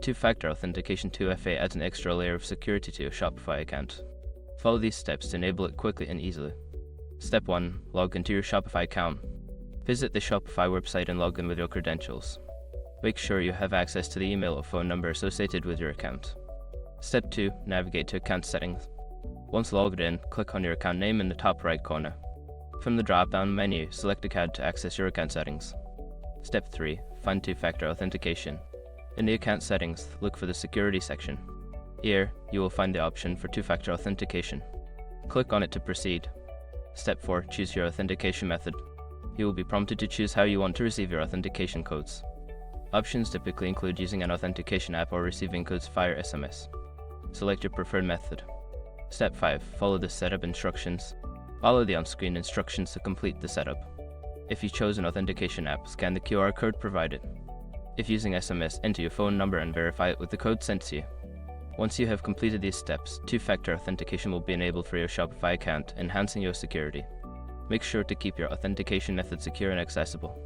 Two-factor authentication 2FA adds an extra layer of security to your Shopify account. Follow these steps to enable it quickly and easily. Step 1. Log into your Shopify account. Visit the Shopify website and log in with your credentials. Make sure you have access to the email or phone number associated with your account. Step 2. Navigate to account settings. Once logged in, click on your account name in the top right corner. From the drop-down menu, select Account to access your account settings. Step 3. Find two-factor authentication. In the account settings, look for the Security section. Here, you will find the option for two-factor authentication. Click on it to proceed. Step 4. Choose your authentication method. You will be prompted to choose how you want to receive your authentication codes. Options typically include using an authentication app or receiving codes via SMS. Select your preferred method. Step 5. Follow the setup instructions. Follow the on-screen instructions to complete the setup. If you chose an authentication app, scan the QR code provided. If using SMS, enter your phone number and verify it with the code sent to you. Once you have completed these steps, two-factor authentication will be enabled for your Shopify account, enhancing your security. Make sure to keep your authentication method secure and accessible.